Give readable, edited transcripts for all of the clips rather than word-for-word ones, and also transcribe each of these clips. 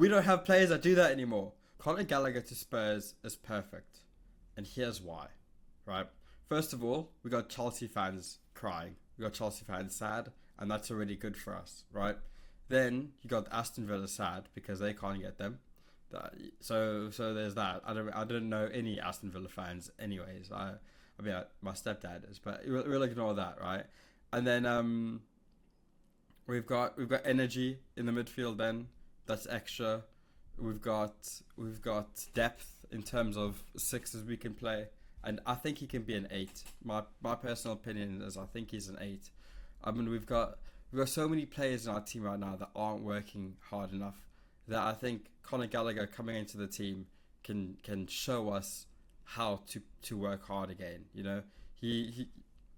We don't have players that do that anymore. Conor Gallagher to Spurs is perfect. And here's why, right? First of all, we got Chelsea fans crying. We got Chelsea fans sad, and that's already good for us, right? Then you got Aston Villa sad because they can't get them. So there's that. I don't know any Aston Villa fans, anyways. I mean, my stepdad is, but we'll ignore that, right? And then we've got energy in the midfield. Then that's extra. We've got depth in terms of sixes we can play, and I think he can be an eight. My personal opinion is I think he's an eight. I mean, we've got so many players in our team right now that aren't working hard enough that I think Conor Gallagher coming into the team can show us how to work hard again. You know, he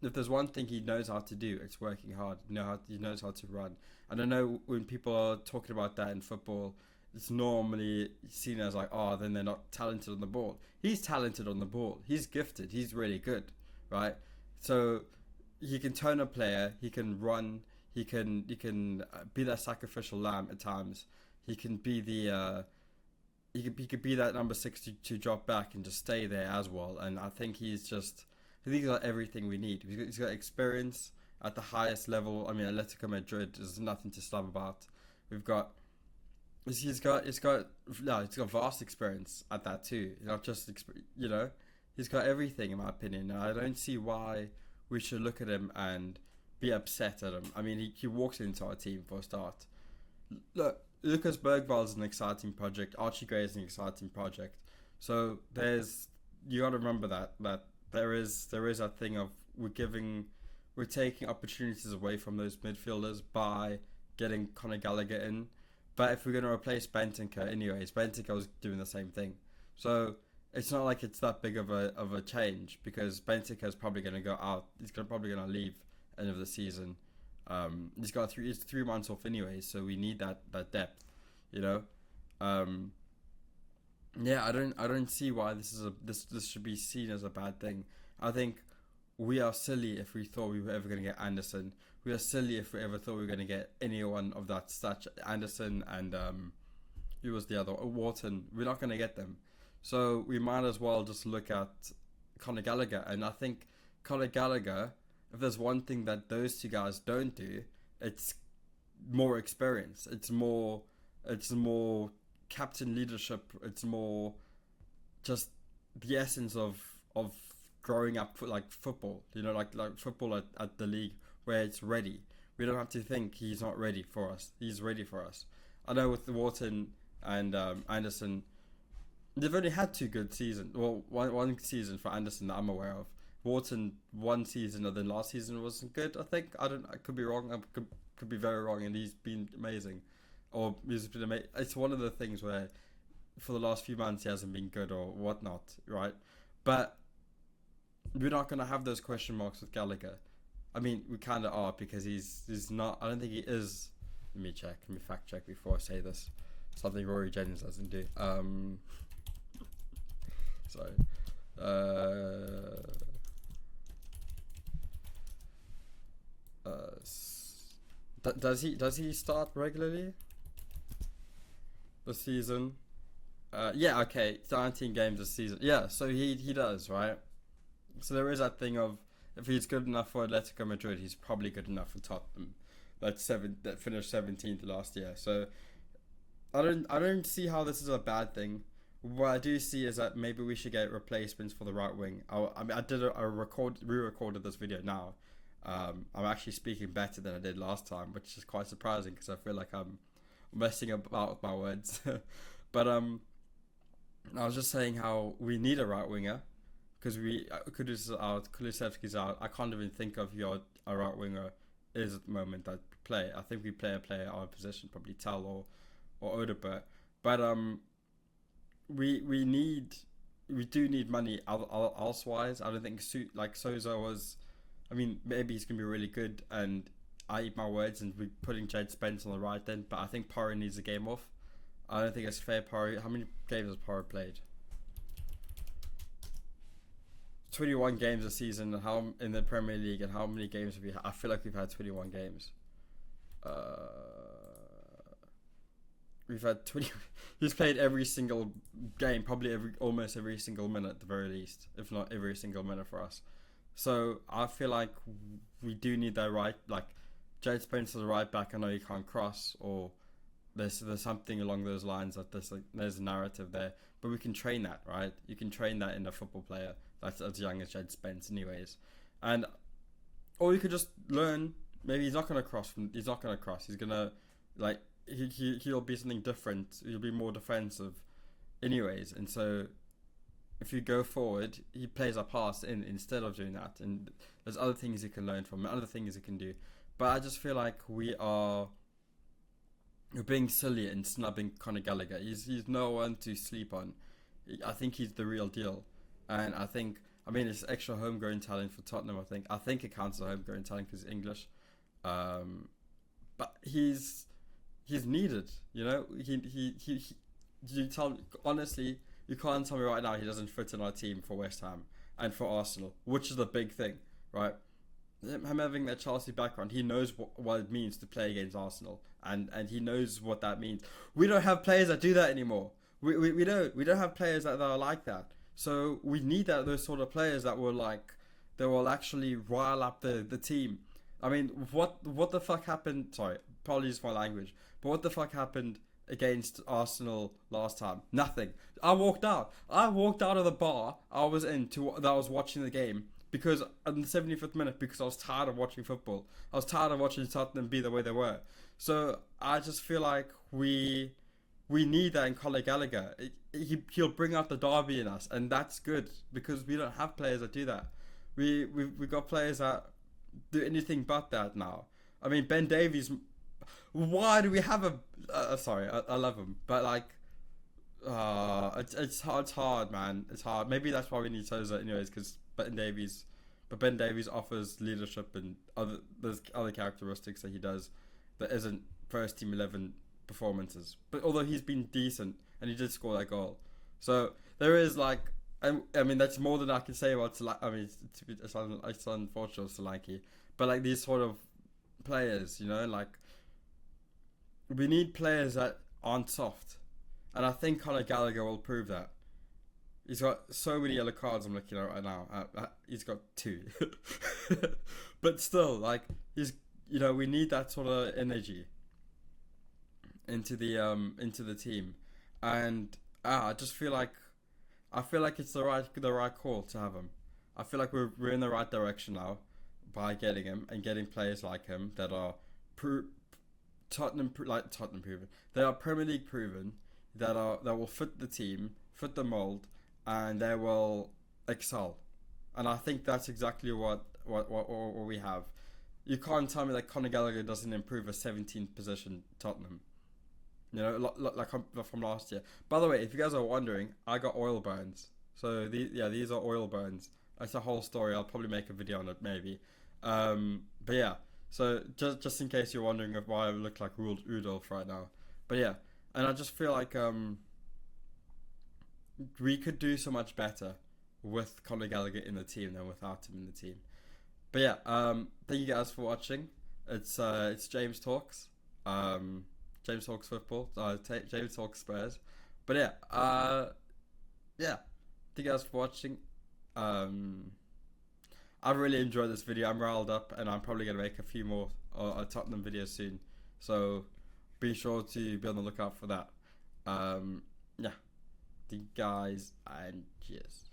if there's one thing he knows how to do, it's working hard. He knows how to run. And I know when people are talking about that in football, it's normally seen as like, oh, then they're not talented on the ball. He's talented on the ball. He's gifted. He's really good, right? So he can turn a player. He can run. He can be that sacrificial lamb at times. He can be the he could be that number 62 drop back and just stay there as well. And I think he's got everything we need. He's got experience at the highest level. I mean, Atletico Madrid is nothing to slum about. We've got he's got vast experience at that too. Not just he's got everything in my opinion. And I don't see why we should look at him and be upset at him. I mean, he walks into our team for a start. Look, Lucas Bergvall is an exciting project. Archie Gray is an exciting project. So you got to remember that there is that thing of we're taking opportunities away from those midfielders by getting Conor Gallagher in. But if we're going to replace Bentancur anyways, Bentancur was doing the same thing. So it's not like it's that big of a change because Bentancur is probably going to go out. Probably going to leave end of the season. He's 3 months off anyways, so we need that depth, you know. Yeah, I don't see why this should be seen as a bad thing. I think we are silly if we thought we were ever going to get Anderson. We are silly if we ever thought we were going to get anyone of that stature. Anderson and who was the other? Wharton. We're not going to get them. So we might as well just look at Conor Gallagher. And I think Conor Gallagher, if there's one thing that those two guys don't do, it's more experience. It's more captain leadership. It's more just the essence of growing up like football. You know, like football at the league where it's ready. We don't have to think he's not ready for us. He's ready for us. I know with Wharton and Anderson, they've only had 2 good seasons. Well, one season for Anderson that I'm aware of. Wharton 1 season, and then last season wasn't good. I think I could be wrong. I could be very wrong, and he's been amazing, or he's been amazing. It's one of the things where for the last few months he hasn't been good or whatnot, right? But we're not gonna have those question marks with Gallagher. I mean, we kind of are because he's not. I don't think he is. Let me check. Let me fact check before I say this. Something Rory Jennings doesn't do. Sorry. Does he start regularly this season? Yeah, okay, 19 games this season. Yeah, so he does, right? So there is that thing of if he's good enough for Atletico Madrid, he's probably good enough for Tottenham. That finished 17th last year. So I don't see how this is a bad thing. What I do see is that maybe we should get replacements for the right wing. I mean, I did re-recorded this video now. I'm actually speaking better than I did last time, which is quite surprising because I feel like I'm messing about with my words. But I was just saying how we need a right winger because Kudus is out, Kulusevski's out. I can't even think of who our right winger is at the moment that play. I think we play a player out of position, probably Tal or Odebert. But we do need money elsewise. I don't think Souza was. I mean, maybe he's gonna be really good, and I eat my words, and we're putting Jade Spence on the right then. But I think Porro needs a game off. I don't think it's fair. Porro. How many games has Porro played? 21 games a season. How in the Premier League, and how many games have we had? I feel like we've had 21 games. we've had 20. He's played every single game, probably almost every single minute at the very least, if not every single minute for us. So I feel like we do need that right. Like Jade Spence is a right back. I know he can't cross, or there's something along those lines that there's a narrative there, but we can train that, right? You can train that in a football player that's as young as Jade Spence, anyways, and or you could just learn. Maybe he's not gonna cross. He's not gonna cross. He's gonna like he'll be something different. He'll be more defensive, anyways. And so if you go forward, he plays a pass in instead of doing that. And there's other things he can learn from, other things he can do. But I just feel like we're being silly and snubbing Conor Gallagher. He's no one to sleep on. I think he's the real deal, and I mean it's extra homegrown talent for Tottenham. I think it counts as homegrown talent because he's English, but he's needed. You know, he you tell honestly, you can't tell me right now he doesn't fit in our team for West Ham and for Arsenal, which is the big thing, right? Him having that Chelsea background, he knows what it means to play against Arsenal, and he knows what that means. We don't have players that do that anymore. We don't have players that are like that. So we need those sort of players that will actually rile up the team. I mean, what the fuck happened? Sorry, apologies for my language, but what the fuck happened against Arsenal last time? Nothing. I walked out of the bar I was that I was watching the game because in the 75th minute, because I was tired of watching football. I was tired of watching Tottenham be the way they were. So I just feel like we need that in Conor Gallagher. He'll bring out the derby in us, and that's good because we don't have players that do that. We've got players that do anything but that now. I mean, Ben Davies. Why do we have a? Sorry, I love him, but like, it's hard, man. It's hard. Maybe that's why we need Sousa, anyways, because Ben Davies offers leadership and there's other characteristics that he does that isn't first team 11 performances. But although he's been decent and he did score that goal, so there is like, I mean that's more than I can say about I mean it's unfortunate Solanke, but like these sort of players, you know, like we need players that aren't soft, and I think Conor Gallagher will prove that. He's got so many yellow cards I'm looking at right now. He's got 2. But still, like, we need that sort of energy into the team. And I just feel like it's the right call to have him. I feel like we're in the right direction now by getting him and getting players like him that are Tottenham proven. They are Premier League proven, that will fit the team, fit the mold, and they will excel. And I think that's exactly what we have. You can't tell me that Conor Gallagher doesn't improve a 17th position Tottenham. You know, like from last year. By the way, if you guys are wondering, I got oil burns. So these are oil burns. That's a whole story. I'll probably make a video on it maybe. But yeah. So just in case you're wondering why I look like Rudolph right now. But yeah, and I just feel like we could do so much better with Conor Gallagher in the team than without him in the team. But yeah, thank you guys for watching. It's James Talks, James Talks Football, James Talks Spurs. But yeah, thank you guys for watching. I've really enjoyed this video. I'm riled up, and I'm probably gonna make a few more Tottenham videos soon. So be sure to be on the lookout for that. Yeah. The guys and cheers.